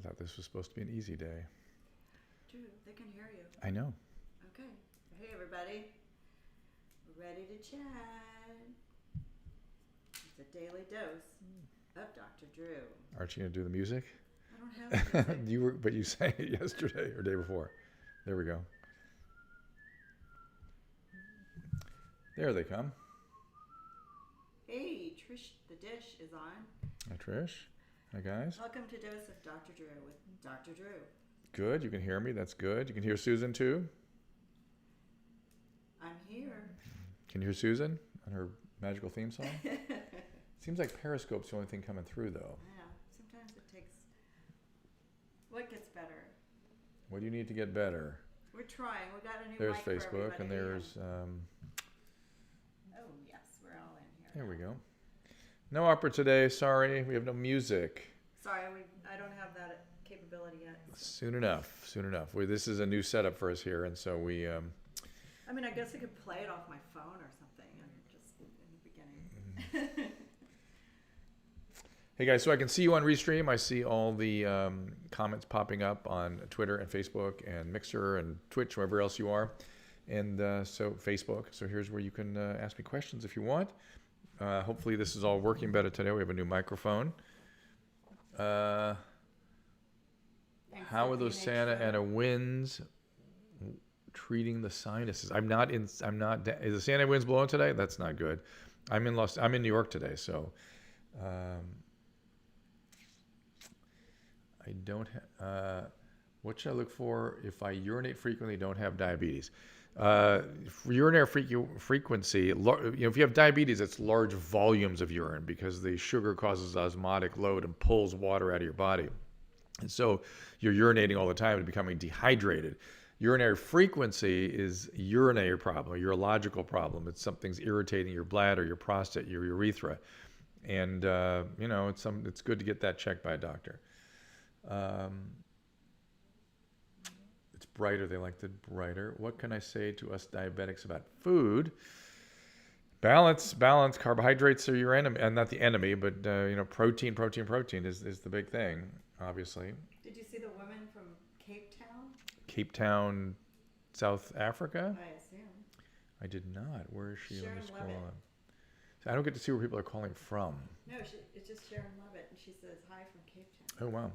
thought this was supposed to be an easy day. Drew, they can hear you. I know. Okay. Hey, everybody. We're ready to chat. It's a daily dose of Dr. Drew. Aren't you going to do the music? I don't have music. But you sang it yesterday or day before. There we go. There they come. Hey, Trish, the dish is on. Hi, Trish. Hi, guys. Welcome to Dose of Dr. Drew with Dr. Drew. Good. You can hear me. That's good. You can hear Susan, too? I'm here. Can you hear Susan on her magical theme song? Seems like Periscope's the only thing coming through, though. Yeah, sometimes it takes... What gets better? What do you need to get better? We're trying. We got a new There's mic for Facebook, and everybody. there's... Oh, yes, we're all in here. there we go. No opera today. Sorry. We have no music. Sorry, I don't have that capability yet. So. Soon enough. Soon enough. This is a new setup for us here, and so we... I mean, I guess I could play it off my phone or something, and just in the beginning. Hey guys, so I can see you on Restream. I see all the comments popping up on Twitter and Facebook and Mixer and Twitch, wherever else you are. And so Facebook. So here's where you can ask me questions if you want. Hopefully this is all working better today. We have a new microphone. How are those Santa Ana winds treating the sinuses? Is the Santa winds blowing today? That's not good. I'm in New York today, so I don't what should I look for if I urinate frequently, don't have diabetes? Urinary frequency, if you have diabetes, it's large volumes of urine because the sugar causes osmotic load and pulls water out of your body. And so you're urinating all the time and becoming dehydrated. Urinary frequency is a urinary problem, a urological problem. It's something's irritating your bladder, your prostate, your urethra. And, it's good to get that checked by a doctor. It's brighter. They liked it brighter. What can I say to us diabetics about food? Balance. Carbohydrates are your enemy, and not the enemy, but protein is the big thing, obviously. Did you see the woman from Cape Town? Cape Town, South Africa? I assume. I did not. Where is she? Let me Sharon scroll Levitt. on. So I don't get to see where people are calling from. No, it's just Sharon Levitt, and she says hi from Cape Town. Oh, wow.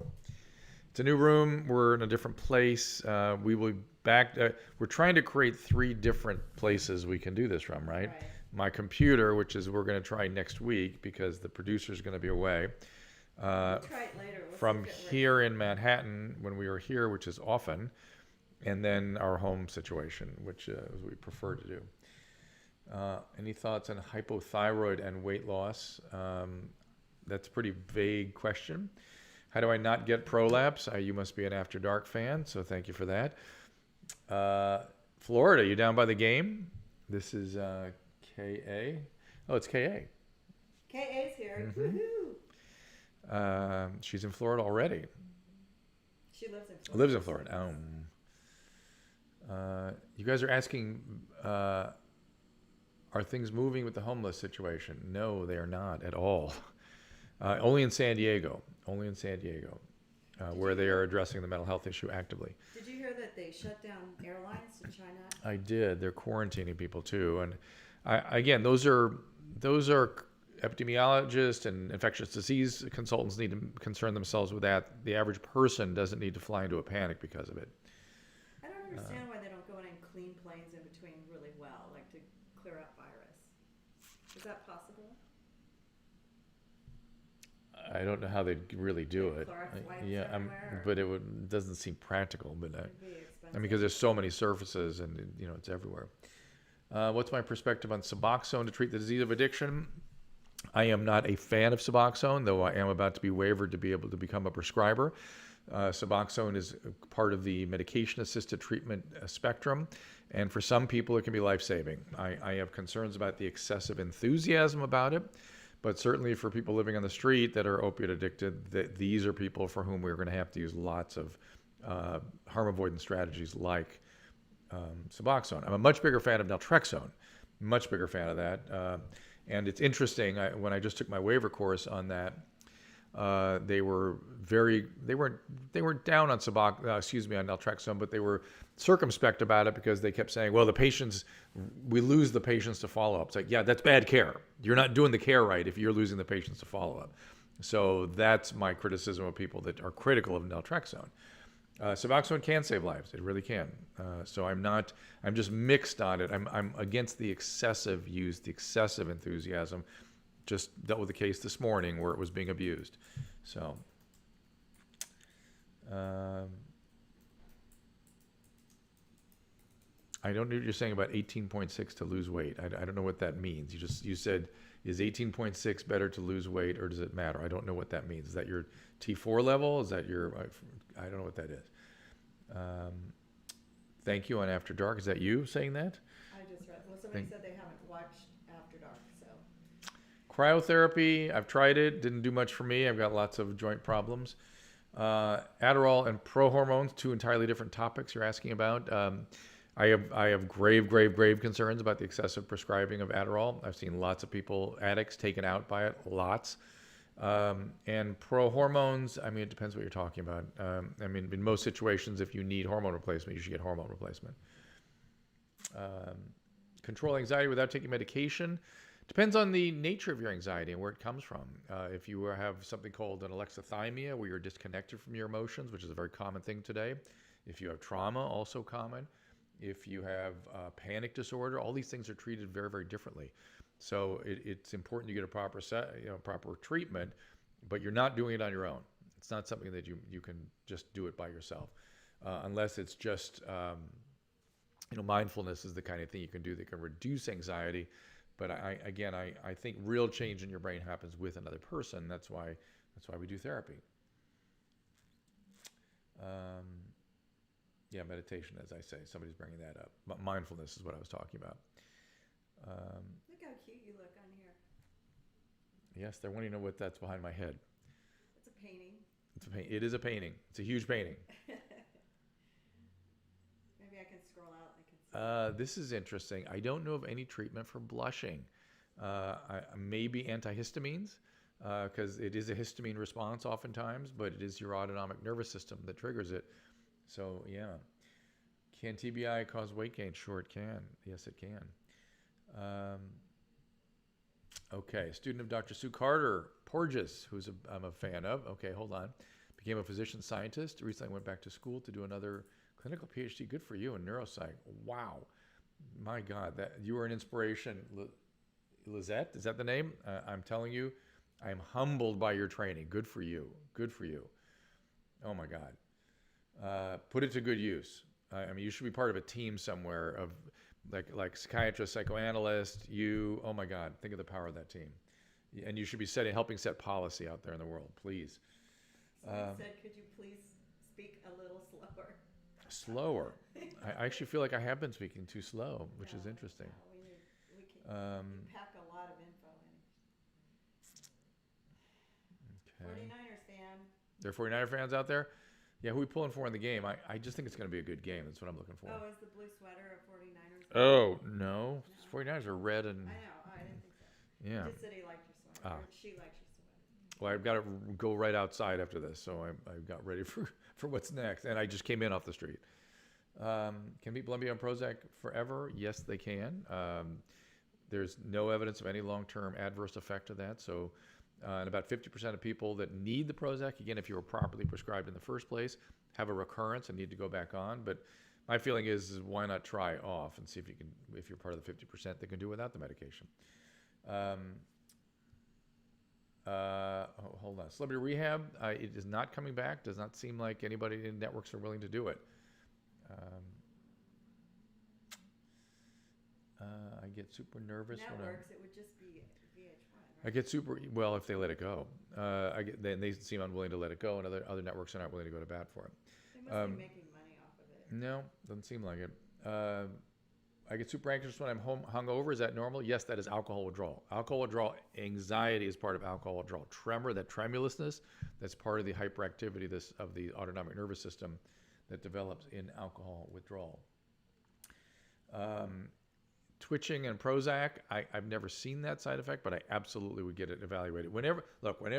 It's a new room. We're in a different place. We will be back. We're trying to create 3 different places we can do this from, right? My computer, which is we're going to try next week because the producer's going to be away. We'll try it later. From here in Manhattan, when we were here, which is often, and then our home situation, which is we prefer to do. Any thoughts on hypothyroid and weight loss? That's a pretty vague question. How do I not get prolapse? You must be an After Dark fan, so thank you for that. Florida, you down by the game? This is KA. Oh, it's KA. KA's here. Mm-hmm. Woohoo! She's in Florida already. She lives in Florida. Lives in Florida. You guys are asking, are things moving with the homeless situation? No, they are not at all. Only in San Diego. Where they are addressing the mental health issue actively. Did you hear that they shut down airlines to China? I did. They're quarantining people too, and again, those are epidemiologists and infectious disease consultants need to concern themselves with that. The average person doesn't need to fly into a panic because of it. I don't understand why they don't go in and clean planes in between really well, like to clear out virus. Is that possible? I don't know how they really do it. Everywhere, but it doesn't seem practical. But it'd be expensive. because there's so many surfaces and it's everywhere. What's my perspective on Suboxone to treat the disease of addiction? I am not a fan of Suboxone, though I am about to be waivered to be able to become a prescriber. Suboxone is part of the medication-assisted treatment spectrum, and for some people it can be life-saving. I have concerns about the excessive enthusiasm about it, but certainly for people living on the street that are opiate addicted, these are people for whom we're going to have to use lots of harm avoidance strategies like Suboxone. I'm a much bigger fan of naltrexone, much bigger fan of that. And it's interesting, when I just took my waiver course on that, They were they weren't down on on naltrexone, but they were circumspect about it because they kept saying, well, we lose the patients to follow-up. It's like, yeah, that's bad care. You're not doing the care right if you're losing the patients to follow-up. So that's my criticism of people that are critical of naltrexone. Suboxone can save lives. It really can. So I'm just mixed on it. I'm against the excessive use, the excessive enthusiasm. Just dealt with a case this morning where it was being abused. So, I don't know what you're saying about 18.6 to lose weight. I don't know what that means. You said, is 18.6 better to lose weight, or does it matter? I don't know what that means. Is that your T4 level? Is that your, I don't know what that is. Thank you on After Dark. Is that you saying that? I just read. Well, somebody said they haven't watched After Dark, so. Cryotherapy, I've tried it. Didn't do much for me. I've got lots of joint problems. Adderall and prohormones, two entirely different topics you're asking about. I have grave concerns about the excessive prescribing of Adderall. I've seen lots of addicts taken out by it, lots. And prohormones, I mean, it depends what you're talking about. I mean, in most situations, if you need hormone replacement, you should get hormone replacement. Control anxiety without taking medication depends on the nature of your anxiety and where it comes from. If you have something called an alexithymia, where you're disconnected from your emotions, which is a very common thing today. If you have trauma, also common. If you have panic disorder, all these things are treated very differently. So it's important you get a proper treatment, but you're not doing it on your own. It's not something that you can just do it by yourself, unless it's just mindfulness is the kind of thing you can do that can reduce anxiety. But I think real change in your brain happens with another person. That's why we do therapy. Yeah, meditation, as I say, somebody's bringing that up. Mindfulness is what I was talking about. Look how cute you look on here. Yes, they're wanting to know what that's behind my head. It's a painting. It is a painting. It's a huge painting. Maybe I can scroll out and I can see. This is interesting. I don't know of any treatment for blushing. Maybe antihistamines, because it is a histamine response oftentimes, but it is your autonomic nervous system that triggers it. So, yeah. Can TBI cause weight gain? Sure, it can. Yes, it can. Okay, student of Dr. Sue Carter, Porges, I'm a fan of. Okay, hold on. Became a physician scientist. Recently went back to school to do another clinical PhD. Good for you in neuropsych. Wow. My God, you are an inspiration. Lizette, is that the name? I'm telling you, I'm humbled by your training. Good for you. Good for you. Oh, my God. Put it to good use. I mean, you should be part of a team somewhere of like psychiatrist, psychoanalyst, oh my God, think of the power of that team. And you should be helping set policy out there in the world, please. Someone said, could you please speak a little slower? Slower. I actually feel like I have been speaking too slow, which is interesting. We pack a lot of info in. Okay. 49ers fan. There are 49er fans out there? Yeah, who are we pulling for in the game? I just think it's going to be a good game. That's what I'm looking for. Oh, is the blue sweater a 49ers? Oh, no. 49ers are red and... I know. I didn't think so. Yeah. Just said he liked your sweater. Or she likes your sweater. Well, I've got to go right outside after this, so I've got ready for what's next. And I just came in off the street. Can people be on Prozac forever? Yes, they can. There's no evidence of any long-term adverse effect of that. So... and about 50% of people that need the Prozac, again, if you were properly prescribed in the first place, have a recurrence and need to go back on. But my feeling is why not try off and see if you're part of the 50% that can do without the medication. Hold on. Celebrity Rehab, it is not coming back. Does not seem like anybody in networks are willing to do it. I get super nervous Networks, it would just be VH1. I get super well if they let it go. They seem unwilling to let it go, and other networks are not willing to go to bat for it. They must be making money off of it. No, doesn't seem like it. I get super anxious when I'm hungover. Is that normal? Yes, that is alcohol withdrawal. Alcohol withdrawal, anxiety is part of alcohol withdrawal. Tremor, that tremulousness, that's part of the hyperactivity of the autonomic nervous system that develops in alcohol withdrawal. twitching and Prozac, I've never seen that side effect, but I absolutely would get it evaluated. Whenever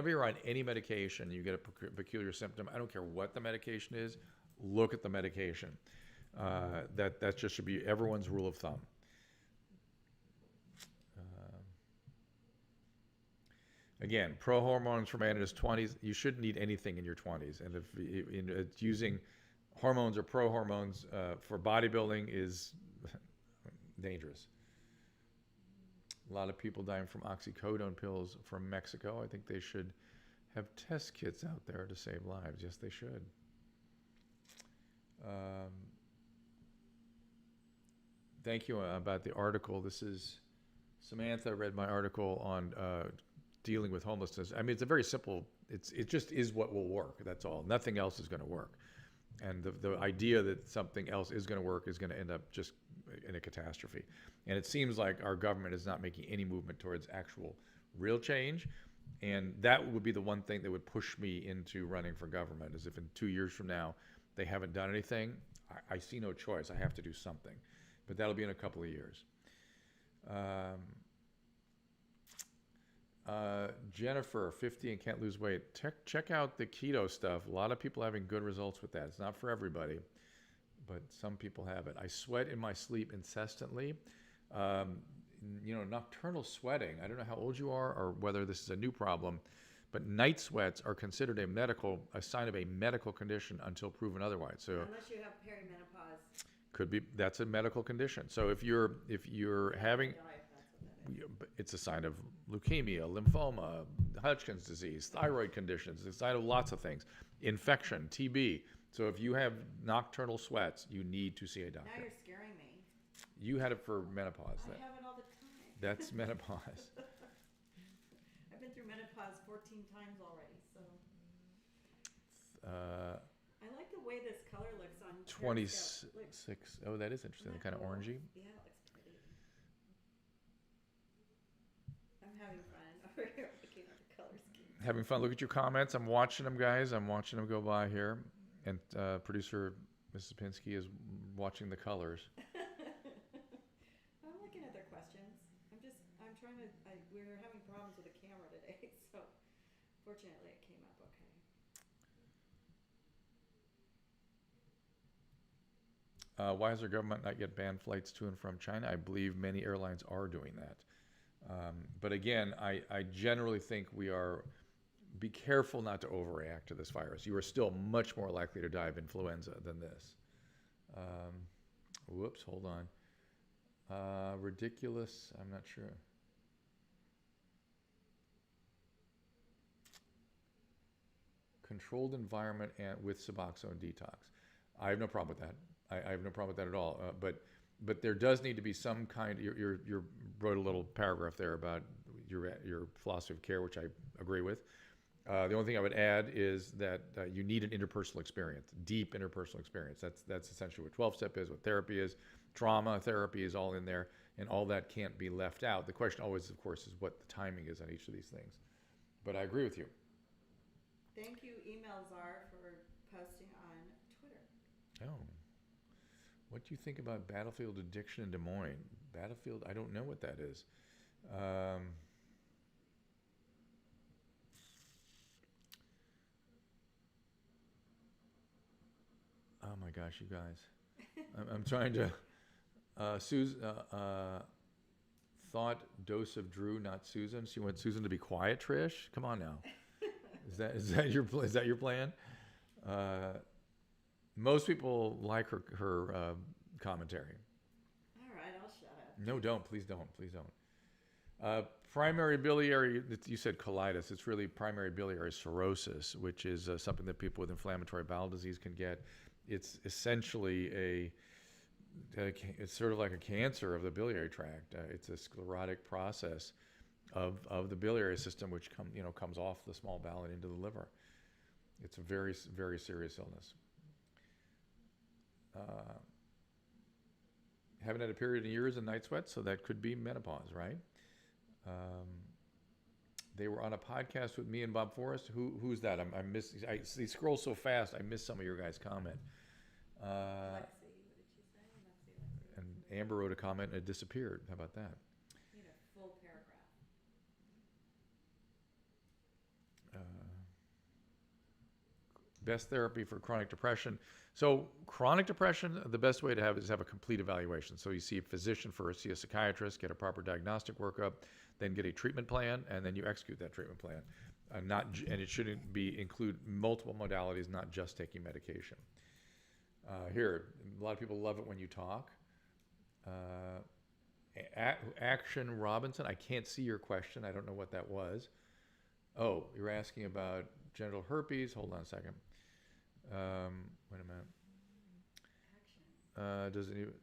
you're on any medication, you get a peculiar symptom. I don't care what the medication is. Look at the medication. That just should be everyone's rule of thumb. Again, pro-hormones for man in his 20s. You shouldn't need anything in your 20s. And if it's using hormones or pro-hormones for bodybuilding is dangerous. A lot of people dying from oxycodone pills from Mexico. I think they should have test kits out there to save lives. Yes, they should. Thank you about the article. This is Samantha read my article on dealing with homelessness. I mean, it's a very simple, it just is what will work. That's all. Nothing else is going to work. And the idea that something else is going to work is going to end up just in a catastrophe. And it seems like our government is not making any movement towards actual real change. And that would be the one thing that would push me into running for government, is if in 2 years from now they haven't done anything, I see no choice. I have to do something. But that'll be in a couple of years. Jennifer, 50 and can't lose weight. Check out the keto stuff. A lot of people are having good results with that. It's not for everybody, but some people have it. I sweat in my sleep incessantly. Nocturnal sweating. I don't know how old you are or whether this is a new problem, but night sweats are considered a sign of a medical condition until proven otherwise. So unless you have perimenopause, could be that's a medical condition. So if you're having, it's a sign of leukemia, lymphoma, Hodgkin's disease, thyroid conditions. It's a sign of lots of things. Infection, TB. So if you have nocturnal sweats, you need to see a doctor. now you're scaring me. You had it for menopause. I have it all the time. That's menopause. I've been through menopause 14 times already, so. I like the way this color looks on Periscope. Look, 26. Oh, that is interesting. isn't Kind that of cool? orangey. Yeah, it looks pretty. I'm having fun over here looking at the color scheme. Having fun. Look at your comments. I'm watching them, guys. I'm watching them go by here. And producer Mrs. Pinsky is watching the colors. I'm looking at their questions. I'm trying to, we were having problems with the camera today, so fortunately it came up okay. Why has our government not yet banned flights to and from China? I believe many airlines are doing that. But again, I generally think be careful not to overreact to this virus. You are still much more likely to die of influenza than this. Whoops, hold on. Ridiculous, I'm not sure. Controlled environment and with Suboxone detox. I have no problem with that. I have no problem with that at all. But there does need to be some kind. You wrote a little paragraph there about your philosophy of care, which I agree with. The only thing I would add is that you need an interpersonal experience, deep interpersonal experience. That's essentially what 12-step is, what therapy is. Trauma therapy is all in there, and all that can't be left out. The question always, of course, is what the timing is on each of these things. But I agree with you. Thank you, Email Czar, for posting on Twitter. Oh. What do you think about Battlefield Addiction in Des Moines? Battlefield, I don't know what that is. Oh my gosh, you guys. I'm trying to... thought dose of Drew, not Susan. She wants Susan to be quiet, Trish? Come on now. Is that your plan? Most people like her commentary. All right, I'll shut up. No, don't. Please don't. Please don't. Primary biliary, you said colitis. It's really primary biliary cirrhosis, which is something that people with inflammatory bowel disease can get. It's essentially it's sort of like a cancer of the biliary tract. It's a sclerotic process of the biliary system, which comes off the small bowel and into the liver. It's a very, very serious illness. Haven't had a period in years of night sweats, so that could be menopause, right? They were on a podcast with me and Bob Forrest. Who's that? I scroll so fast, I miss some of your guys' comment. Lexi, what did she say? Lexi. Amber wrote a comment and it disappeared. How about that? Need a full paragraph. Best therapy for chronic depression. So chronic depression, the best way to have it is have a complete evaluation. So you see a physician first, see a psychiatrist, get a proper diagnostic workup, then get a treatment plan, and then you execute that treatment plan. And it shouldn't include multiple modalities, not just taking medication. Here, a lot of people love it when you talk. Action Robinson, I can't see your question. I don't know what that was. Oh, you're asking about genital herpes. Hold on a second. Wait a minute. Does it?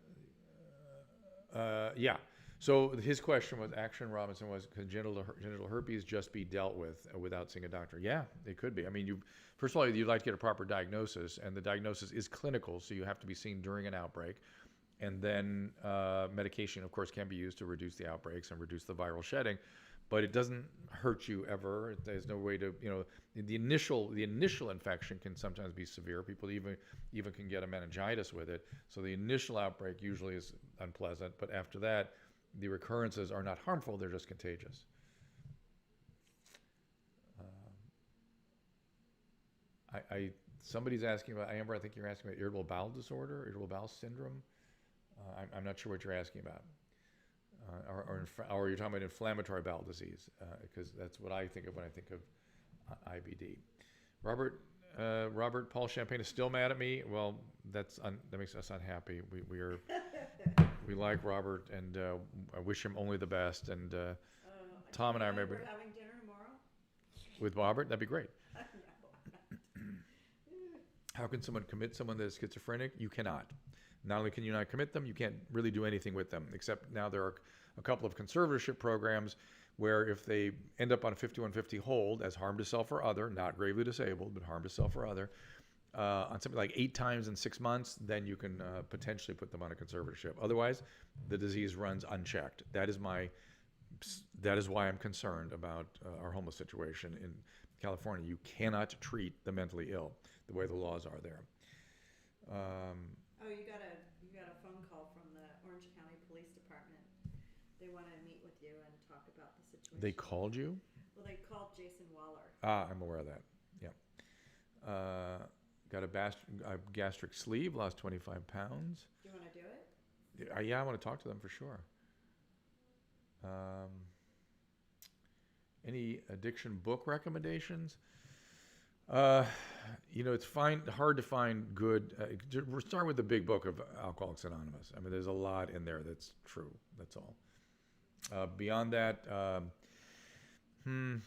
Yeah. So his question was, Action Robinson was, can genital herpes just be dealt with without seeing a doctor? Yeah, it could be. I mean, first of all, you'd like to get a proper diagnosis, and the diagnosis is clinical, so you have to be seen during an outbreak. And then medication, of course, can be used to reduce the outbreaks and reduce the viral shedding, but it doesn't hurt you ever. There's no way to, the initial infection can sometimes be severe. People even can get a meningitis with it. So the initial outbreak usually is unpleasant, but after that, the recurrences are not harmful. They're just contagious. Somebody's asking about, Amber, I think you're asking about irritable bowel disorder, irritable bowel syndrome. I'm not sure what you're asking about. Or you're talking about inflammatory bowel disease, because that's what I think of when I think of IBD. Robert Paul Champagne is still mad at me. Well, that makes us unhappy. We like Robert, and I wish him only the best. And Tom and I remember we're having dinner tomorrow. With Robert. That'd be great. No. How can someone commit someone that is schizophrenic? You cannot. Not only can you not commit them, you can't really do anything with them, except now there are a couple of conservatorship programs where if they end up on a 5150 hold as harm to self or other, not gravely disabled, but harm to self or other, on something like 8 times in 6 months, then you can potentially put them on a conservatorship. Otherwise, the disease runs unchecked. That is why I'm concerned about our homeless situation in California. You cannot treat the mentally ill the way the laws are there. Oh, you got a phone call from the Orange County Police Department. They want to meet with you and talk about the situation. They called you? Well, they called Jason Waller. I'm aware of that. Yeah. Got a gastric sleeve, lost 25 pounds. Do you want to do it? Yeah, I want to talk to them for sure. Any addiction book recommendations? It's hard to find good. We'll start with the big book of Alcoholics Anonymous. I mean, there's a lot in there that's true. That's all. Beyond that, to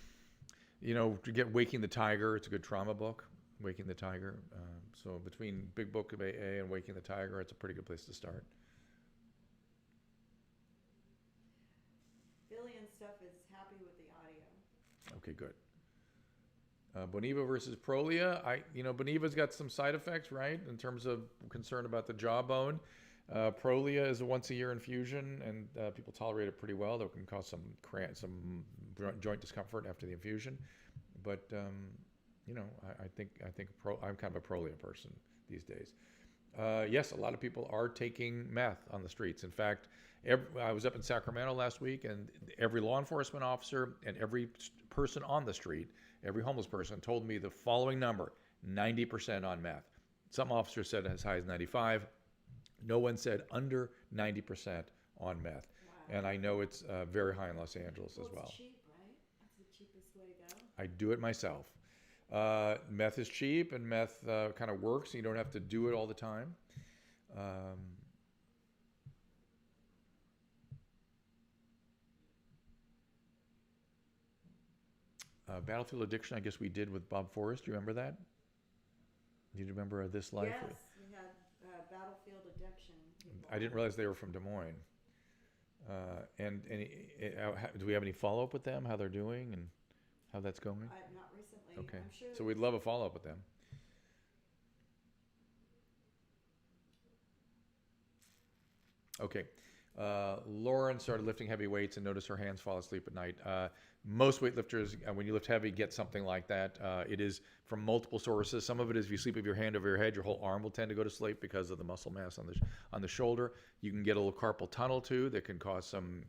get Waking the Tiger, it's a good trauma book. Waking the Tiger. So between Big Book of AA and Waking the Tiger, it's a pretty good place to start. Billy and stuff is happy with the audio. Okay, good. Boniva versus Prolia. Boniva's got some side effects, right, in terms of concern about the jawbone. Prolia is a once-a-year infusion, and people tolerate it pretty well. Though it can cause some joint discomfort after the infusion. But I think I'm kind of a Prolia person these days. Yes, a lot of people are taking meth on the streets. In fact, I was up in Sacramento last week, and every law enforcement officer and every person on the street, every homeless person, told me the following number: 90% on meth. Some officers said as high as 95. No one said under 90% on meth. Wow. And I know it's very high in Los Angeles as well. It's cheap, right? That's the cheapest way to go. I do it myself. Meth is cheap, and meth kind of works. You don't have to do it all the time. Battlefield Addiction, I guess we did with Bob Forrest. Do you remember that? Do you remember This Life? Yes, we had Battlefield Addiction. I didn't realize they were from Des Moines. Do we have any follow-up with them, how they're doing and how that's going? Not recently. Okay. I'm sure. So we'd love a follow-up with them. Okay. Lauren started lifting heavy weights and noticed her hands fall asleep at night. Most weightlifters, when you lift heavy, get something like that. It is from multiple sources. Some of it is if you sleep with your hand over your head, your whole arm will tend to go to sleep because of the muscle mass on the shoulder. You can get a little carpal tunnel too that can cause some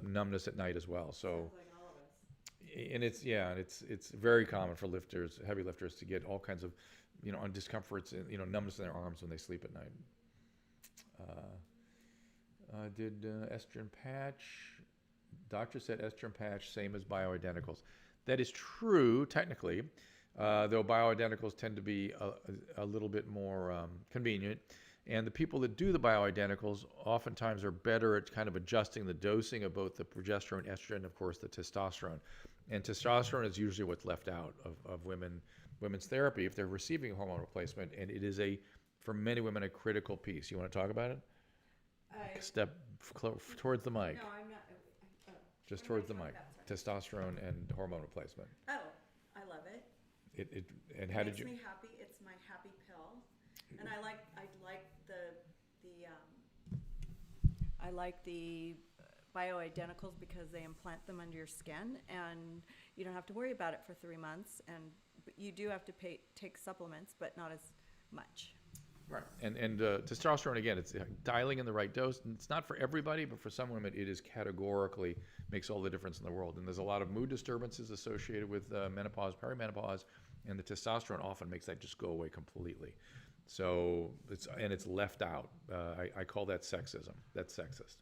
numbness at night as well. So, Sounds like all of us. and it's very common for lifters, heavy lifters, to get all kinds of discomforts and numbness in their arms when they sleep at night. Did estrogen patch? Doctor said estrogen patch, same as bioidenticals. That is true, technically, though bioidenticals tend to be a little bit more convenient. And the people that do the bioidenticals oftentimes are better at kind of adjusting the dosing of both the progesterone, estrogen, and of course the testosterone. And testosterone is usually what's left out of women's therapy if they're receiving hormone replacement. And it is for many women, a critical piece. You want to talk about it? Step towards the mic. No, I'm not. Just what am I towards the talking mic. about? Sorry. Testosterone and hormone replacement. Oh, I love it. And how did Makes you? me happy. It's my happy pill, and I like the bioidenticals because they implant them under your skin, and you don't have to worry about it for 3 months. But you do have to take supplements, but not as much. Right. And testosterone, again, it's dialing in the right dose. And it's not for everybody, but for some women, it is categorically makes all the difference in the world. And there's a lot of mood disturbances associated with menopause, perimenopause, and the testosterone often makes that just go away completely. So it's left out. I call that sexism. That's sexist.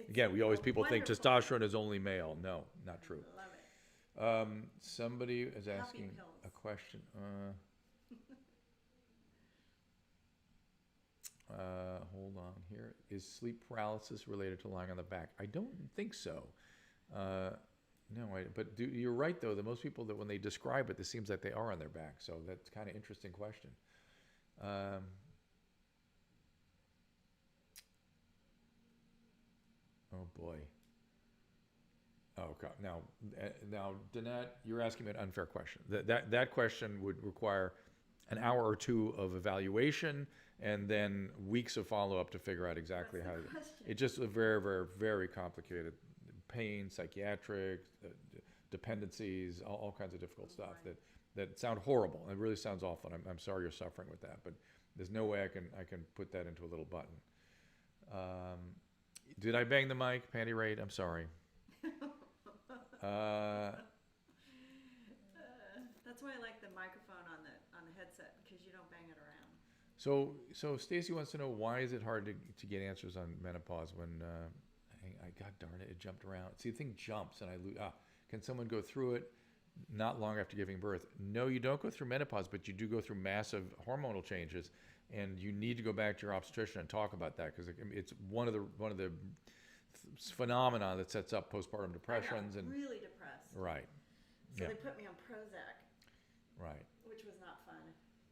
Again, people think testosterone is only male. No, not true. Love it. Somebody is Happy asking pills. a question. Hold on here. Is sleep paralysis related to lying on the back? I don't think so. No, but you're right, though, that most people, that when they describe it, it seems like they are on their back. So that's kind of interesting question. Oh, boy. Oh, God. Now, Danette, you're asking me an unfair question. That question would require an hour or two of evaluation and then weeks of follow-up to figure out exactly What's how. the question? It's just a very, very, very complicated pain, psychiatric dependencies, all kinds of difficult stuff that sound horrible. It really sounds awful. And I'm sorry you're suffering with that, but there's no way I can put that into a little button. Did I bang the mic, Panty Raid? I'm sorry. That's why I like the microphone on the headset, because you don't bang it around. So Stacy wants to know, why is it hard to get answers on menopause when God darn it, it jumped around. See, the thing jumps and I lose. Can someone go through it not long after giving birth? No, you don't go through menopause, but you do go through massive hormonal changes, and you need to go back to your obstetrician and talk about that, because it's one of the phenomena that sets up postpartum depressions. I got and really depressed. Right. So Yeah. they put me on Prozac, Right. which was not fun.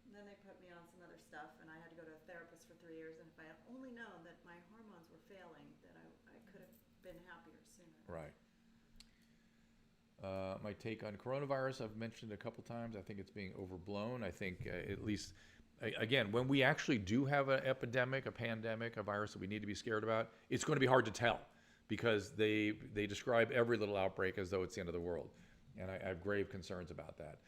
And then they put me on some other stuff, and I had to go to a therapist for 3 years. And if I had only known that my hormones were failing, that I could have been happier sooner. Right. My take on coronavirus, I've mentioned a couple times. I think it's being overblown. I think at least, again, when we actually do have an epidemic, a pandemic, a virus that we need to be scared about, it's going to be hard to tell, because they describe every little outbreak as though it's the end of the world. And I have grave concerns about that.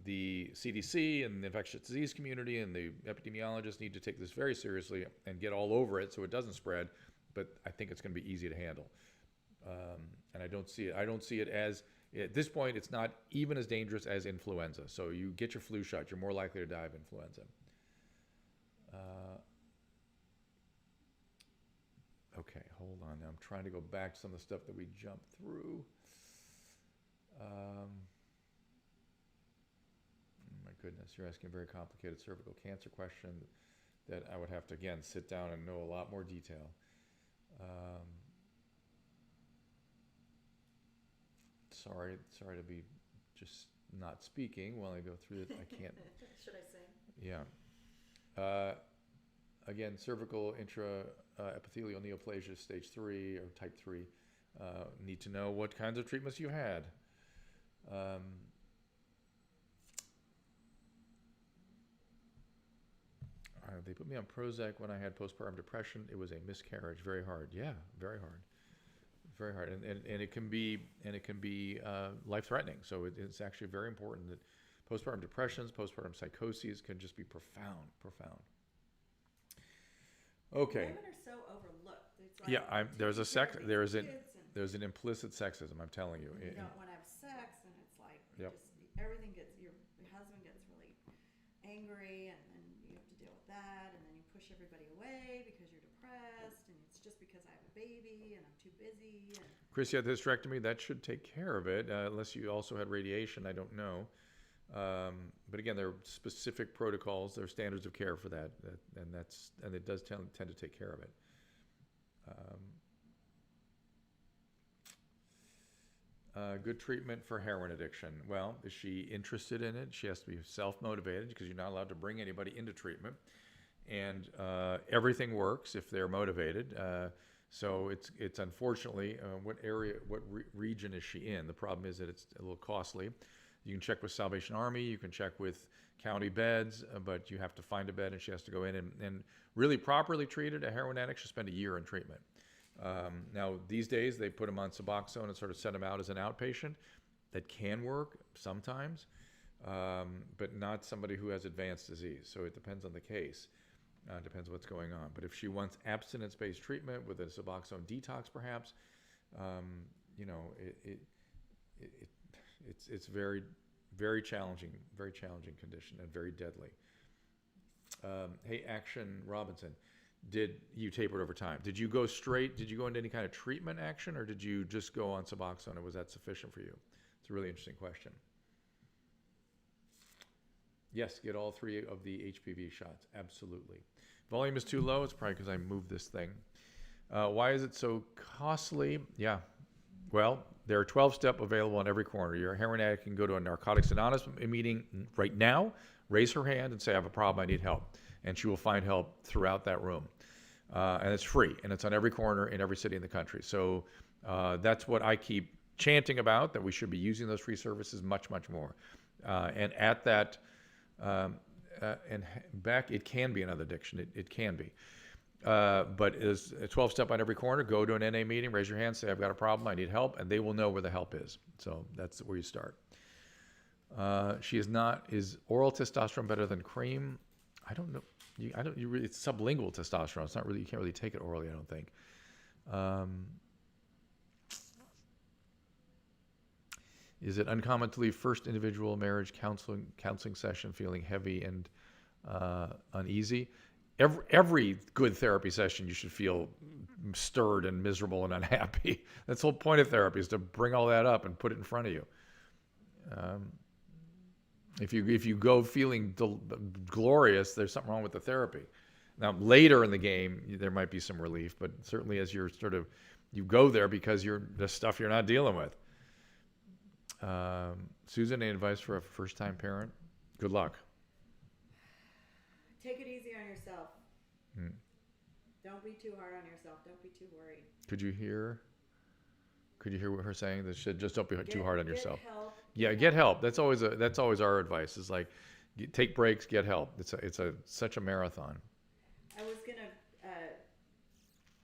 The CDC and the infectious disease community and the epidemiologists need to take this very seriously and get all over it so it doesn't spread. But I think it's going to be easy to handle. And I don't see it as, at this point, it's not even as dangerous as influenza. So you get your flu shot, you're more likely to die of influenza. Okay, hold on. Now I'm trying to go back to some of the stuff that we jumped through. My goodness, you're asking a very complicated cervical cancer question that I would have to, again, sit down and know a lot more detail. Sorry to be just not speaking while I go through it. I can't. Should I sing? Yeah. Again, cervical intraepithelial neoplasia stage 3 or type 3. Need to know what kinds of treatments you had. They put me on Prozac when I had postpartum depression. It was a miscarriage. Very hard. Yeah, very hard. Very hard. And it can be life-threatening. So it's actually very important that postpartum depressions, postpartum psychoses can just be profound. Okay. Women are so overlooked. It's like, Yeah, there's taking care of these kids and there's an implicit sexism. I'm telling you. you don't want to have sex, and it's like Yep. everything gets your husband gets really angry, and then you have to deal with that, and then you push everybody away because you're depressed, and it's just because I have a baby and I'm too busy. And Chris, you had the hysterectomy. That should take care of it, unless you also had radiation. I don't know. But again, there are specific protocols. There are standards of care for that, and it does tend to take care of it. Good treatment for heroin addiction. Well, is she interested in it? She has to be self-motivated, because you're not allowed to bring anybody into treatment. And everything works if they're motivated. So it's unfortunately, what region is she in? The problem is that it's a little costly. You can check with Salvation Army, you can check with county beds, but you have to find a bed, and she has to go in and really properly treated. A heroin addict should spend a year in treatment. Now, these days, they put them on Suboxone and sort of send them out as an outpatient. That can work sometimes, but not somebody who has advanced disease. So it depends on the case. Depends what's going on. But if she wants abstinence-based treatment with a Suboxone detox, perhaps, it's very, very challenging condition, and very deadly. Hey, Action Robinson, did you taper it over time? Did you go into any kind of treatment, Action, or did you just go on Suboxone, and was that sufficient for you? It's a really interesting question. Yes, get all 3 of the HPV shots, absolutely. Volume is too low. It's probably because I moved this thing. Why is it so costly? Yeah, well, there are 12-step available on every corner. Your heroin addict can go to a Narcotics Anonymous meeting right now, raise her hand, and say, I have a problem, I need help. And she will find help throughout that room. And it's free, and it's on every corner in every city in the country. So that's what I keep chanting about, that we should be using those free services much, much more. And at that, and back, it can be another addiction. It can be. But is a 12-step on every corner. Go to an NA meeting, raise your hand, say, I've got a problem, I need help, and they will know where the help is. So that's where you start. Is oral testosterone better than cream? I don't know. It's sublingual testosterone. It's not really, you can't really take it orally, I don't think. Is it uncommon to leave first individual marriage counseling session feeling heavy and uneasy? Every good therapy session, you should feel stirred and miserable and unhappy. That's the whole point of therapy, is to bring all that up and put it in front of you. If you go feeling glorious, there's something wrong with the therapy. Now, later in the game, there might be some relief, but certainly as you're you go there because the stuff you're not dealing with. Susan, any advice for a first-time parent? Good luck. take it easy on yourself. Don't be too hard on yourself. Don't be too worried. Could you hear what her saying? That should just don't be too hard on yourself. Get help. Yeah, get help. That's always our advice. Is like, take breaks, get help. It's such a marathon. I was gonna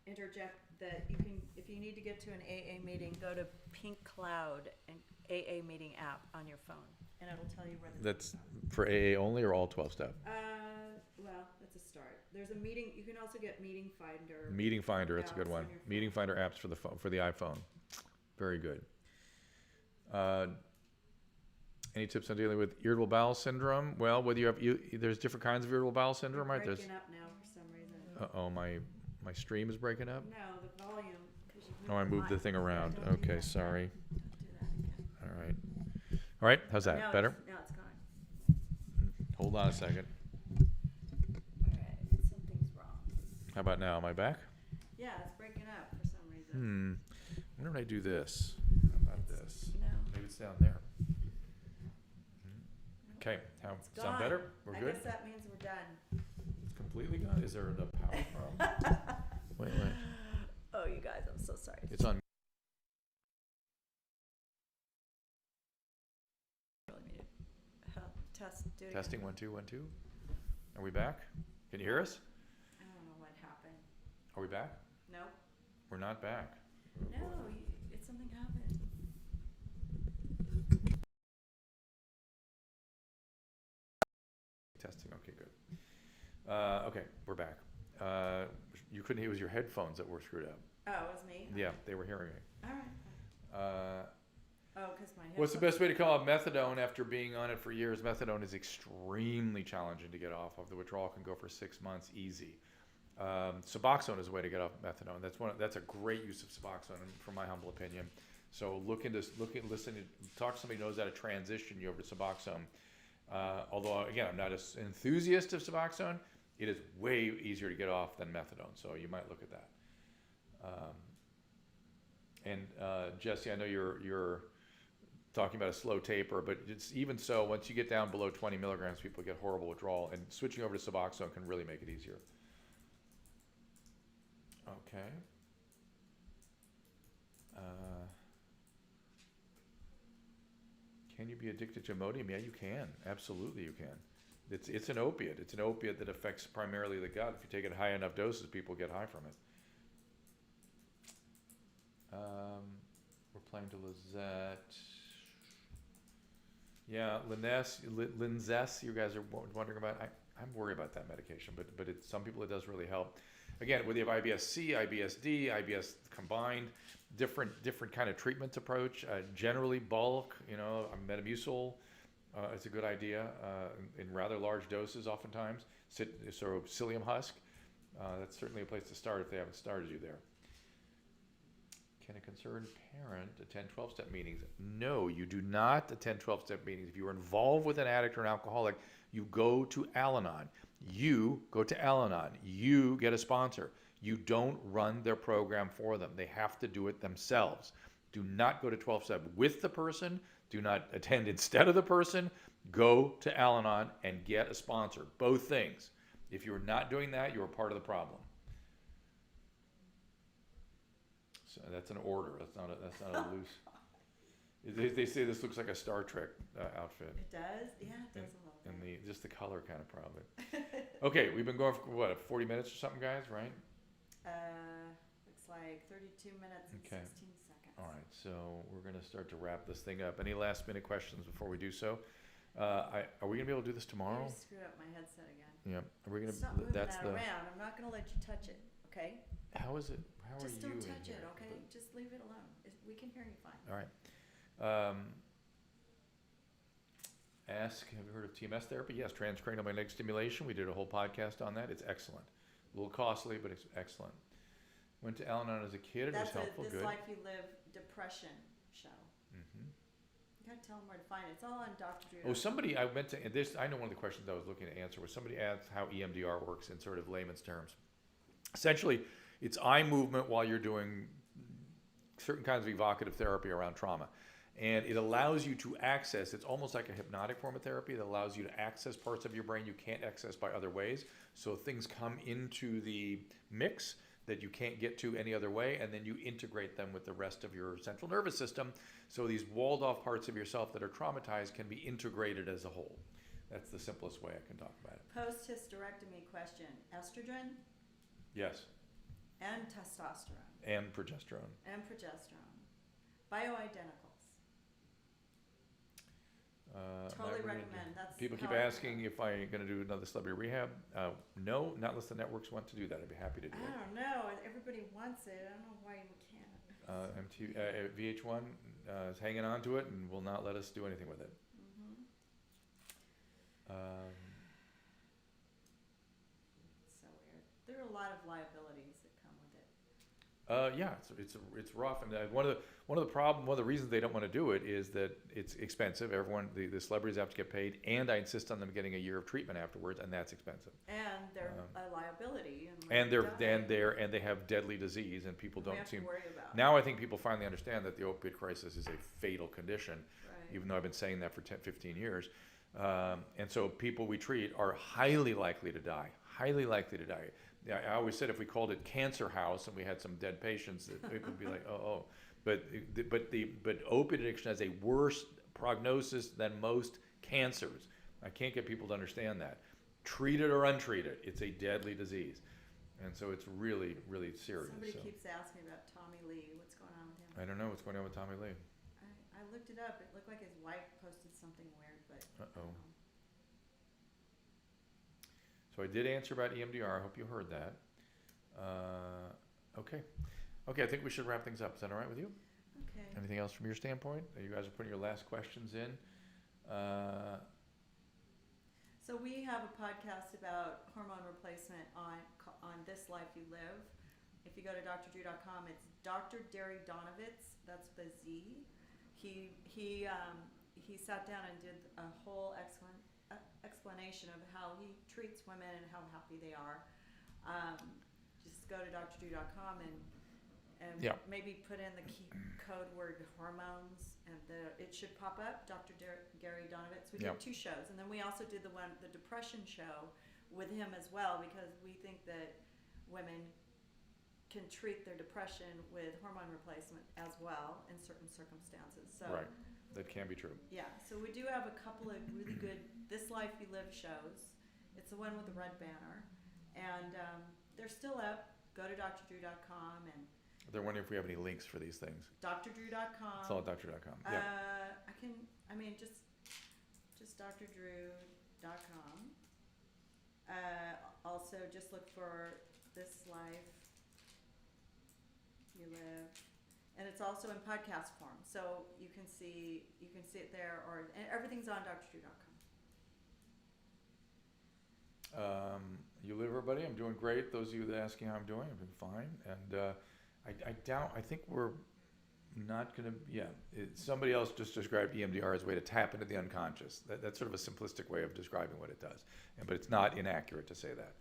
interject that you can, if you need to get to an AA meeting, go to Pink Cloud, an AA meeting app on your phone, and it'll tell you where the That's for AA only or all 12-step? Well, that's a start. There's a meeting. You can also get Meeting Finder. Meeting Finder, it's a good apps one. on your phone. Meeting Finder apps for the phone, for the iPhone. Very good. Any tips on dealing with irritable bowel syndrome? Well, whether you have, there's different kinds of irritable bowel syndrome, right? Breaking up now for some reason. My stream is breaking up. No, the volume. 'Cause you Oh, I moved the thing around. Don't do Okay, that. sorry. Don't do that again. All right. How's that? Now Better? Now it's gone. Hold on a second. All right, something's wrong. How about now? Am I back? Yeah, it's breaking up for some reason. Why don't I do this? How about this? No. Maybe it's down there. Okay. It's Sound gone. better? We're I good? guess that means we're done. It's completely gone. Is there a power problem? Wait. Oh, you guys, I'm so sorry. It's on. Really need to test. Do it again. Testing 1 2 1 2. Are we back? Can you hear us? I don't know what happened. Are we back? Nope. We're not back. No, it's something happened. Testing. Okay, good. Okay, we're back. You couldn't hear. It was your headphones that were screwed up. Oh, it was me? Yeah, they were hearing me. All right. Uh, Oh, because my What's the headphones- best way to come off methadone after being on it for years? Methadone is extremely challenging to get off of. The withdrawal can go for 6 months easy. Suboxone is a way to get off methadone. That's a great use of Suboxone, from my humble opinion. So listen, talk to somebody who knows how to transition you over to Suboxone. Although again, I'm not an enthusiast of Suboxone. It is way easier to get off than methadone, so you might look at that. Jesse, I know you're talking about a slow taper, but it's even so, once you get down below 20 milligrams, people get horrible withdrawal, and switching over to Suboxone can really make it easier. Okay. Can you be addicted to Imodium? Yeah, you can. Absolutely, you can. It's an opiate. It's an opiate that affects primarily the gut. If you take it at high enough doses, people get high from it. We're playing to Lizette. Yeah, Linzess, you guys are wondering about. I'm worried about that medication, but some people it does really help. Again, whether you have IBS-C, IBS-D, IBS combined, different kind of treatment approach. Generally, bulk, Metamucil is a good idea in rather large doses. Oftentimes, so psyllium husk. That's certainly a place to start if they haven't started you there. Can a concerned parent attend 12-step meetings? No, you do not attend 12-step meetings. If you are involved with an addict or an alcoholic, you go to Al-Anon. You go to Al-Anon. You get a sponsor. You don't run their program for them. They have to do it themselves. Do not go to 12-step with the person. Do not attend instead of the person. Go to Al-Anon and get a sponsor. Both things. If you're not doing that, you're a part of the problem. So that's an order. That's not a loose. They say this looks like a Star Trek outfit. It does? Yeah, it does a little bit. And just the color kind of probably. Okay, we've been going for what, 40 minutes or something, guys, right? Looks like 32 minutes and Okay. 16 seconds. All right, so we're going to start to wrap this thing up. Any last minute questions before we do so? Are we going to be able to do this tomorrow? You screwed up my headset again. Yeah. Are we going to? Stop moving That's that the. around. I'm not going to let you touch it, okay? How is it? How Just are you don't in touch here? it, okay? Just leave it alone. We can hear you fine. All right. Have you heard of TMS therapy? Yes, transcranial magnetic stimulation. We did a whole podcast on that. It's excellent. A little costly, but it's excellent. Went to Al-Anon as a kid. It was helpful. This Good. Life You Live depression show. Mm-hmm. You gotta tell them where to find it. It's all on Dr. Drew. Oh, somebody, I meant to, this, I know one of the questions I was looking to answer was somebody asked how EMDR works in sort of layman's terms. Essentially, it's eye movement while you're doing certain kinds of evocative therapy around trauma. And it allows you to access, it's almost like a hypnotic form of therapy that allows you to access parts of your brain you can't access by other ways. So things come into the mix that you can't get to any other way, and then you integrate them with the rest of your central nervous system. So these walled off parts of yourself that are traumatized can be integrated as a whole. That's the simplest way I can talk about it. Post-hysterectomy question. Estrogen Yes, and testosterone and progesterone. and progesterone. Bioidenticals. Totally Not really. recommend. That's People keep how I- asking if I'm going to do another celebrity rehab. No, not unless the networks want to do that. I'd be happy to do I it. don't know. Everybody wants it. I don't know why we can't. VH1 is hanging on to it and will not let us do anything with it. Mm-hmm. So weird. There are a lot of liabilities that come with it. Yeah, it's rough, and one of the reasons they don't want to do it is that it's expensive. Everyone, the celebrities have to get paid, and I insist on them getting a year of treatment afterwards, and that's expensive. And they're a liability. And And they have deadly disease, and people we don't have seem. to worry about. Now I think people finally understand that the opioid crisis is a fatal condition, Right. even though I've been saying that for 10, 15 years. And so people we treat are highly likely to die. Highly likely to die. I always said if we called it Cancer House and we had some dead patients, that it would be like, oh. But opiate addiction has a worse prognosis than most cancers. I can't get people to understand that. treated or untreated, it's a deadly disease. And so it's really, really serious. Somebody So keeps asking me about Tommy Lee. What's going on with him? I don't know what's going on with Tommy Lee. I looked it up. It looked like his wife posted something weird, but I Uh-oh. don't know. So I did answer about EMDR. I hope you heard that. Okay. Okay, I think we should wrap things up. Is that all right with you? Okay. Anything else from your standpoint? You guys are putting your last questions in. So we have a podcast about hormone replacement on This Life You Live. If you go to drdrew.com, it's Dr. Derry Donovitz. That's the Z. He sat down and did a whole explanation of how he treats women and how happy they are. Just go to drdrew.com and Yeah. maybe put in the key code word hormones, and it should pop up. Dr. Gary Donovitz. We Yeah. did 2 shows, and then we also did the depression show with him as well, because we think that women can treat their depression with hormone replacement as well in certain circumstances. So Right. That can be true. yeah, so we do have a couple of really good This Life You Live shows. It's the one with the red banner, and they're still up. Go to drdrew.com and They're wondering if we have any links for these things. drdrew.com. It's all at dr.com. Yeah. Just drdrew.com. Also, just look for This Life You Live, and it's also in podcast form, so you can see it there, and everything's on drdrew.com. You live, everybody. I'm doing great. Those of you that are asking how I'm doing, I've been fine. And I think we're not going to, somebody else just described EMDR as a way to tap into the unconscious. That's sort of a simplistic way of describing what it does. But it's not inaccurate to say that.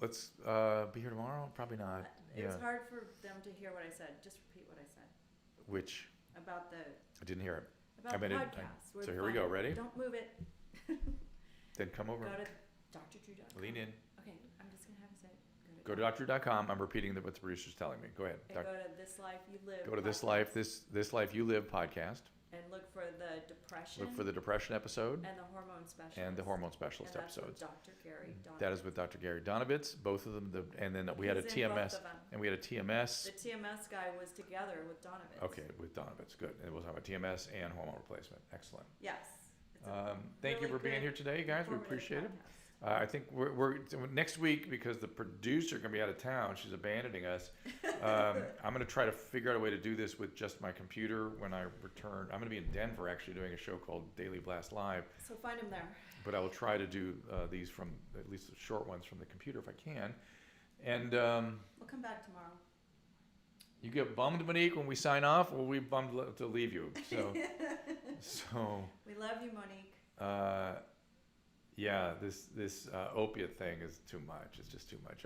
Let's be here tomorrow? Probably not. It was hard for them to hear what I said. Just repeat what I said Which? about the I didn't hear it. about the podcast. So here we go. Ready? Don't move it. Then come over. Go to drdrew.com. Lean in. Okay, I'm just gonna have to say it. Go to dr.com. I'm repeating what the producer's telling me. Go ahead. And go to This Life You Live. Go to This podcast, Life You Live podcast. and look for the depression. Look for the depression episode and the hormone specialist. and the hormone specialist and that's with episodes. Dr. Gary Donovitz. That is with Dr. Gary Donovitz. Both of them. And then we had a He's in both TMS. of them. And we had a TMS. The TMS guy was together with Donovitz. Okay, with Donovitz. Good. And we'll talk about TMS and hormone replacement. Excellent. Yes. It's a Thank you really for being good, here today, guys. We informative appreciate it. podcast. I think we're next week, because the producer going to be out of town. She's abandoning us. I'm going to try to figure out a way to do this with just my computer when I return. I'm going to be in Denver actually doing a show called Daily Blast Live, So find him there. but I will try to do these from at least the short ones from the computer if I can. And We'll come back tomorrow. you get bummed, Monique, when we sign off, or we bummed to leave you. So We love you, Monique. yeah, this opiate thing is too much. It's just too much.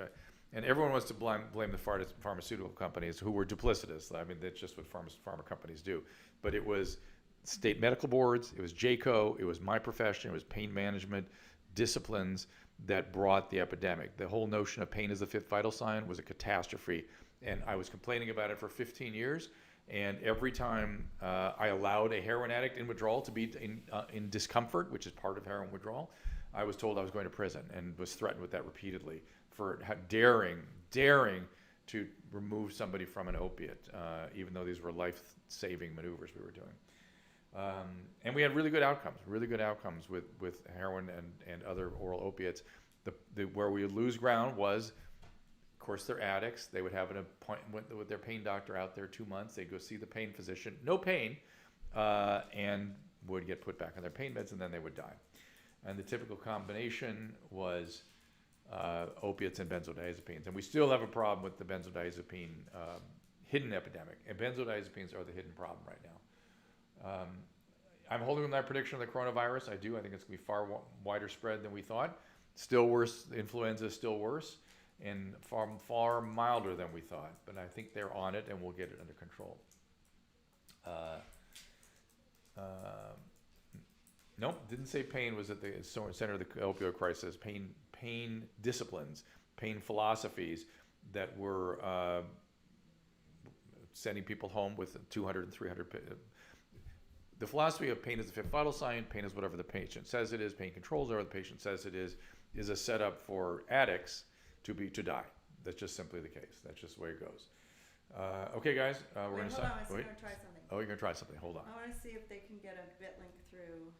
And everyone wants to blame the pharmaceutical companies who were duplicitous. I mean, that's just what pharma companies do. But it was state medical boards, it was JCO, it was my profession, it was pain management disciplines that brought the epidemic. The whole notion of pain as the fifth vital sign was a catastrophe. And I was complaining about it for 15 years. And every time I allowed a heroin addict in withdrawal to be in discomfort, which is part of heroin withdrawal, I was told I was going to prison and was threatened with that repeatedly for daring to remove somebody from an opiate, even though these were life-saving maneuvers we were doing. And we had really good outcomes with heroin and other oral opiates. Where we would lose ground was, of course, they're addicts. They would have an appointment with their pain doctor out there 2 months. They'd go see the pain physician, no pain, and would get put back on their pain meds, and then they would die. And the typical combination was opiates and benzodiazepines. And we still have a problem with the benzodiazepine hidden epidemic. And benzodiazepines are the hidden problem right now. I'm holding my prediction of the coronavirus. I do. I think it's going to be far wider spread than we thought. Still worse. The influenza is still worse and far milder than we thought. But I think they're on it, and we'll get it under control. Nope, didn't say pain was at the center of the opioid crisis. Pain disciplines, pain philosophies that were sending people home with 200 and 300. the philosophy of pain is the fifth vital sign. Pain is whatever the patient says it is. Pain controls whatever the patient says it is a setup for addicts to die. That's just simply the case. That's just the way it goes. Okay, guys, we're going to Hold on, stop. I'm Wait. gonna try something. Oh, you're going to try something. Hold on. I wanna see if they can get a bit link through,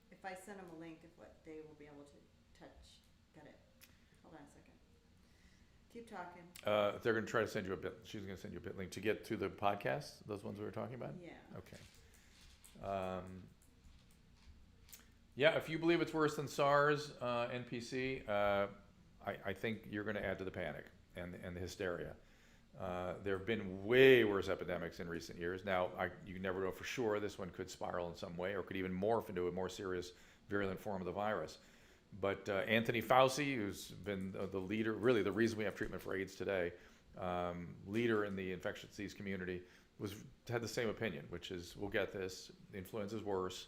if I send them a link, if what, they will be able to get it. Hold on a second. Keep talking. They're going to try to send you a bit. She's going to send you a bit link to get to the podcast, those ones we were talking about? Yeah. Okay. Yeah, if you believe it's worse than SARS, NPC, I think you're going to add to the panic and the hysteria. There have been way worse epidemics in recent years. Now, you can never know for sure. This one could spiral in some way or could even morph into a more serious, virulent form of the virus. But Anthony Fauci, who's been the leader, really the reason we have treatment for AIDS today, leader in the infectious disease community, had the same opinion, which is we'll get this. Influenza is worse,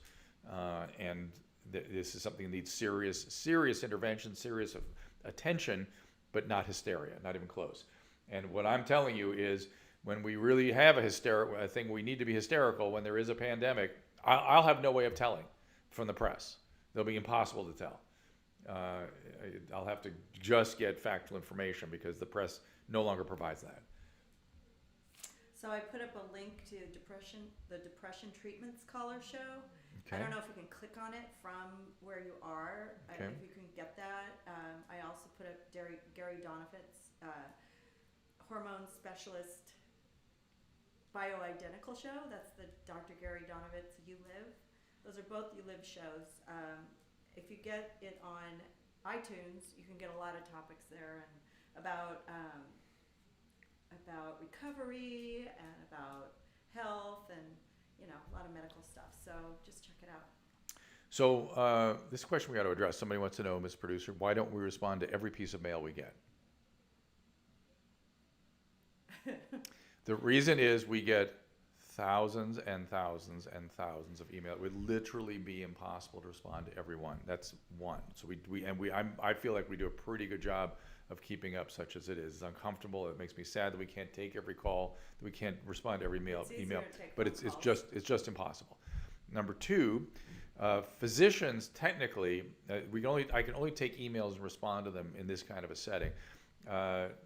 and this is something that needs serious intervention, serious attention, but not hysteria, not even close. And what I'm telling you is, when we really have a thing, we need to be hysterical. When there is a pandemic, I'll have no way of telling from the press. They'll be impossible to tell. I'll have to just get factual information because the press no longer provides that. So I put up a link to the Depression Treatment Scholar Show. Okay. I don't know if you can click on it from where you are, Okay. if you can get that. I also put up Gary Donofit's hormone specialist bioidentical show. That's the Dr. Gary Donovitz You Live. Those are both You Live shows. If you get it on iTunes, you can get a lot of topics there and about recovery and about health and a lot of medical stuff. So just check it out. So this question we got to address. Somebody wants to know, Ms. Producer, why don't we respond to every piece of mail we get? The reason is we get thousands and thousands and thousands of emails. It would literally be impossible to respond to everyone. That's one. So I feel like we do a pretty good job of keeping up, such as it is. It's uncomfortable. It makes me sad that we can't take every call, that we can't respond to every email. But it's just impossible. Number two, physicians technically, I can only take emails and respond to them in this kind of a setting.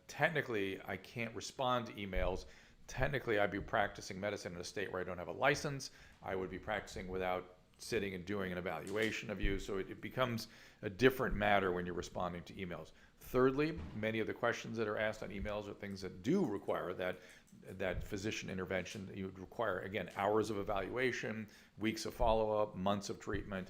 Technically, I can't respond to emails. Technically, I'd be practicing medicine in a state where I don't have a license. I would be practicing without sitting and doing an evaluation of you. So it becomes a different matter when you're responding to emails. Thirdly, many of the questions that are asked on emails are things that do require that physician intervention. You would require, again, hours of evaluation, weeks of follow-up, months of treatment,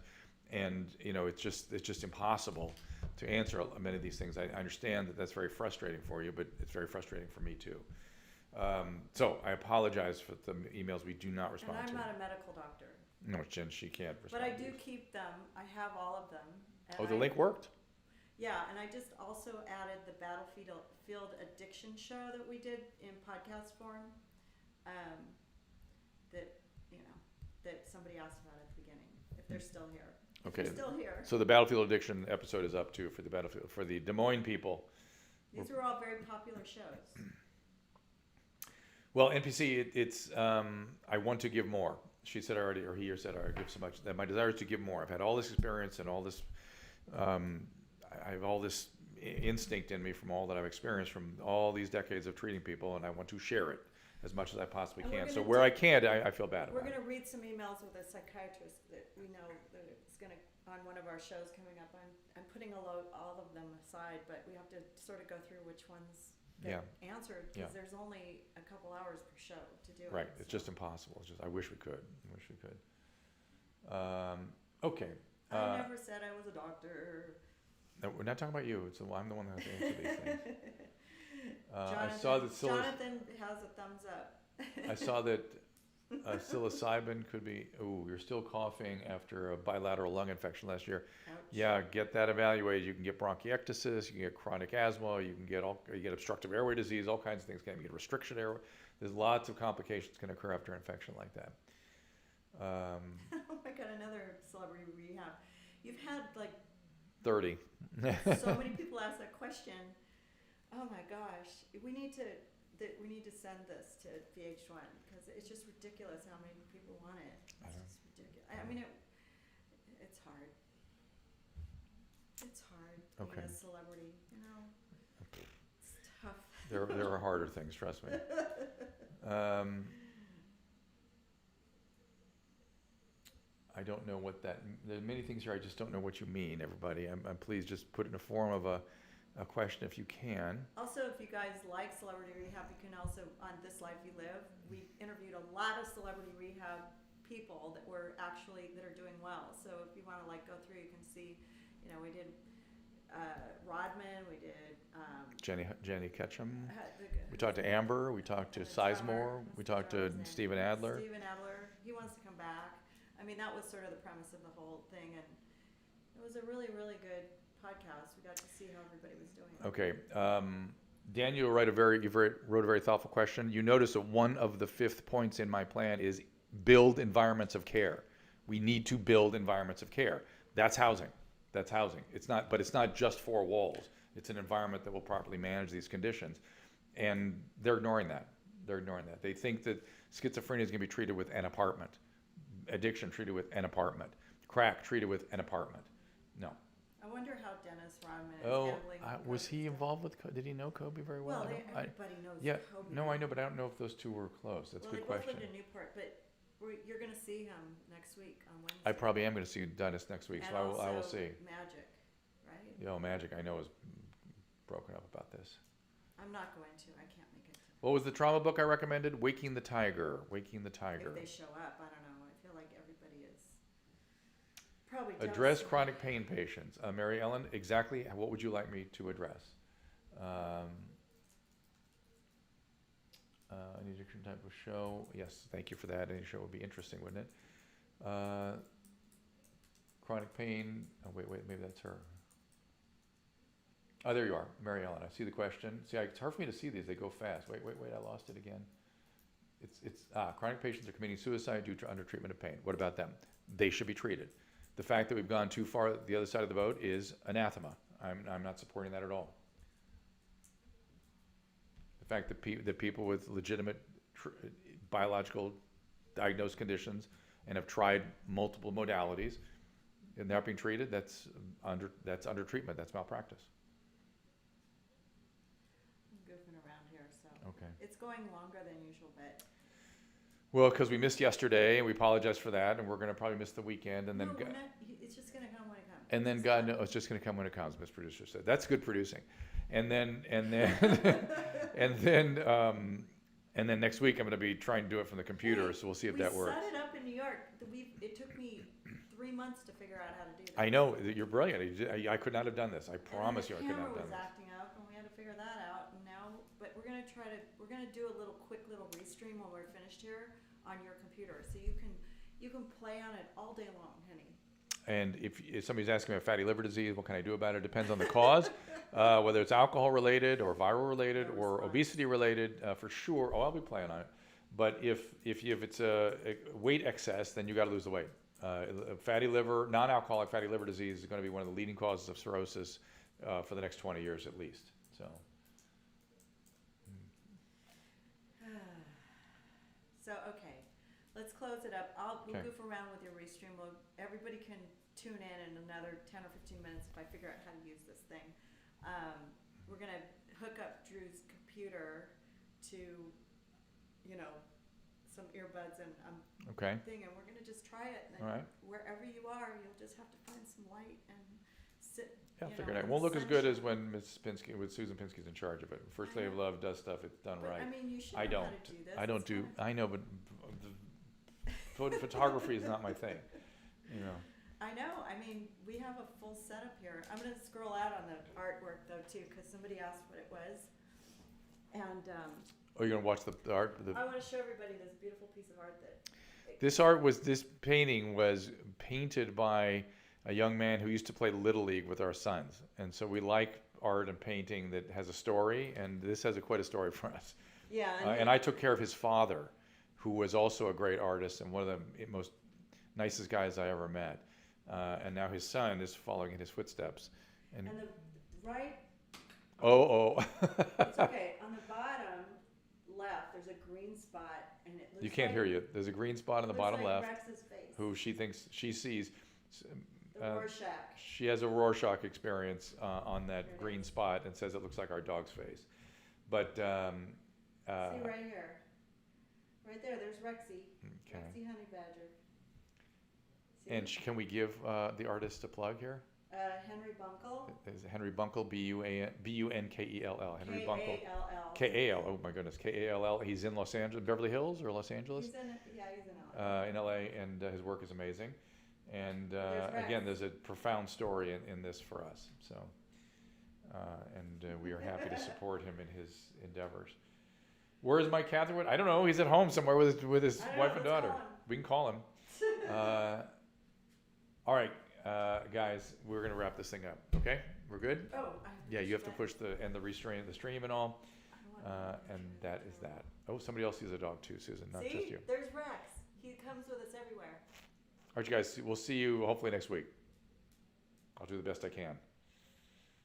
and it's just impossible to answer many of these things. I understand that that's very frustrating for you, but it's very frustrating for me too. So I apologize for the emails we do not respond And I'm to. not a medical doctor. No, Jen, she can't respond. But I to do these. keep them. I have all of them. And Oh, the link worked? Yeah, and I just also added the Battlefield Addiction show that we did in podcast form. That somebody asked about at the beginning. If they're still here. Okay. If they're still here. So the Battlefield Addiction episode is up too for the Des Moines people. These are all very popular shows. Well, NPC, it's I want to give more. She said already, or he or said I give so much that my desire is to give more. I've had all this experience and all this. I have all this instinct in me from all that I've experienced from all these decades of treating people, and I want to share it as much as I possibly And we're can. gonna So where I can't, I feel bad We're about going it. to read some emails with a psychiatrist that we know that is going to, on one of our shows coming up. I'm putting all of them aside, but we have to sort of go through which ones get answered because there's only a couple hours per show to do it. Right, it's just impossible. It's just I wish we could. Okay. I never said I was a doctor. No, we're not talking about you. I'm the one that has to answer these things. Jonathan, I saw that Jonathan has a thumbs up. I saw that psilocybin could be. Oh, you're still coughing after a bilateral lung infection last year. Ouch. Yeah, get that evaluated. You can get bronchiectasis. You can get chronic asthma. You get obstructive airway disease. All kinds of things. You can get restriction airway. There's lots of complications can occur after infection like that. Oh my God, another celebrity rehab. You've had like 30. so many people ask that question. Oh my gosh, we need to that we need to send this to VH1 because it's just ridiculous how many people want it. It's just ridiculous. I mean, it's hard. It's hard being Okay. a celebrity, you know. It's tough. There are harder things, trust me. I don't know what that, there are many things here I just don't know what you mean, everybody. I'm please just put it in a form of a question if you can. Also, if you guys like Celebrity Rehab, you can also, on This Life You Live, we interviewed a lot of Celebrity Rehab people that are doing well. So if you want to like go through, you can see, you know, we did Rodman, we did Jenny Ketchum. the, We talked to Amber. We talked to the drummer, Sizemore. We what's the talked to drummer's name? Steven Adler. Steven Adler, he wants to come back. I mean, that was sort of the premise of the whole thing, and it was a really, really good podcast. We got to see how everybody was doing. Okay. Daniel wrote a very thoughtful question. You notice that one of the 5th points in my plan is build environments of care. We need to build environments of care. That's housing. That's housing. It's not just 4 walls. It's an environment that will properly manage these conditions. And they're ignoring that. They think that schizophrenia is going to be treated with an apartment. Addiction treated with an apartment. Crack treated with an apartment. No. I wonder how Dennis Rodman is handling. Was he involved with? Did he know Kobe very well? Well, everybody knows Yeah. Kobe. No, I know, but I don't know if those two were close. That's a good question. Well, they both lived in Newport, but you're going to see him next week on Wednesday. I probably am going to see Dennis next week, and so I will also see. Magic, right? Yo, Magic, I know, is broken up about this. I'm not going to. I can't make it. What was the trauma book I recommended? Waking the Tiger. Waking the Tiger. If they show up, I don't know. I feel like everybody is probably Address jealous. chronic pain patients. Mary Ellen, exactly what would you like me to address? Any addiction type of show? Yes, thank you for that. Any show would be interesting, wouldn't it? Chronic pain. Oh, wait, maybe that's her. Oh, there you are, Mary Ellen. I see the question. See, it's hard for me to see these. They go fast. Wait, I lost it again. Chronic patients are committing suicide due to undertreatment of pain. What about them? They should be treated. The fact that we've gone too far the other side of the boat is anathema. I'm not supporting that at all. The fact that people with legitimate biological diagnosed conditions and have tried multiple modalities and they're not being treated, that's under treatment. That's malpractice. I'm goofing around here, so Okay. it's going longer than usual, but Well, because we missed yesterday, and we apologize for that, and we're going to probably miss the weekend, and then no, we're not, it's just going to come when it comes. and then It's God not- knows it's just going to come when it comes. Miss Producer said that's good producing, and then and then next week I'm going to be trying to do it from the computer, so we'll see if that works. We set it up in New York. It took me 3 months to figure out how to do that. I know that you're brilliant. I could not have done this. I promise you, I could not have The done camera was this. acting up, and we had to figure that out. And now, but we're gonna do a quick little restream when we're finished here on your computer, so you can play on it all day long, honey. And if somebody's asking me about fatty liver disease, what can I do about it? Depends on the cause, whether it's alcohol related or viral related or obesity related, for sure. Oh, I'll be playing on it. But if it's a weight excess, then you got to lose the weight. Fatty liver, non-alcoholic fatty liver disease is going to be one of the leading causes of cirrhosis for the next 20 years at least. So. So okay, let's close it up. We'll Okay. goof around with your restream. Everybody can tune in another 10 or 15 minutes if I figure out how to use this thing. We're gonna hook up Drew's computer to, some earbuds and Okay. thing, and we're gonna just try it. And All right. wherever you are, you'll just have to find some light and sit. Yeah, you figure know, it out. in It won't the look as good as sunshine. when Susan Pinsky's in charge of it. First I Lady of know. Love does stuff, it's done But, right. I mean, you should I know how don't. to do this. I don't It's do. kinda- I know, but photography is not my thing. You know. I know. I mean, we have a full setup here. I'm gonna scroll out on the artwork though too, because somebody asked what it was, and Oh, you're gonna watch the art. I want to show everybody this beautiful piece of art that. This painting was painted by a young man who used to play Little League with our sons, and so we like art and painting that has a story, and this has quite a story for us. Yeah. And I took care of his father, who was also a great artist and one of the most nicest guys I ever met. And now his son is following in his footsteps. And the right. oh. It's okay. On the bottom, green spot, and it looks You can't like, hear you. There's a green spot on the looks bottom like left, Rex's face. who she thinks she sees. The Rorschach. She has a Rorschach experience on There that it green is. spot and says it looks like our dog's face. But See right here. Right there, there's Rexy. okay. Rexy Honey Badger. See? And can we give the artist a plug here? Henry Bunkle. Is Henry Bunkle, Bunkel, Henry Bunkle. K-A-L-L. K-A-L, oh my goodness, K-A-L-L. He's in Los Angeles, Beverly Hills or Los Angeles? He's in LA. In LA, and his work is amazing. And There's Rex. again, there's a profound story in this for us. So, and we are happy to support him in his endeavors. Where is Mike Catherwood? I don't know. He's at home somewhere with his I don't wife know, and let's daughter. call him. We can call him. All right, guys, we're gonna wrap this thing up. Okay, we're good. Oh, Yeah, you have to push the restrain the stream and all, and that is that. Oh, somebody else sees a dog too, Susan, not just See, you. there's Rex. He comes with us everywhere. All right, you guys, we'll see you hopefully next week. I'll do the best I can.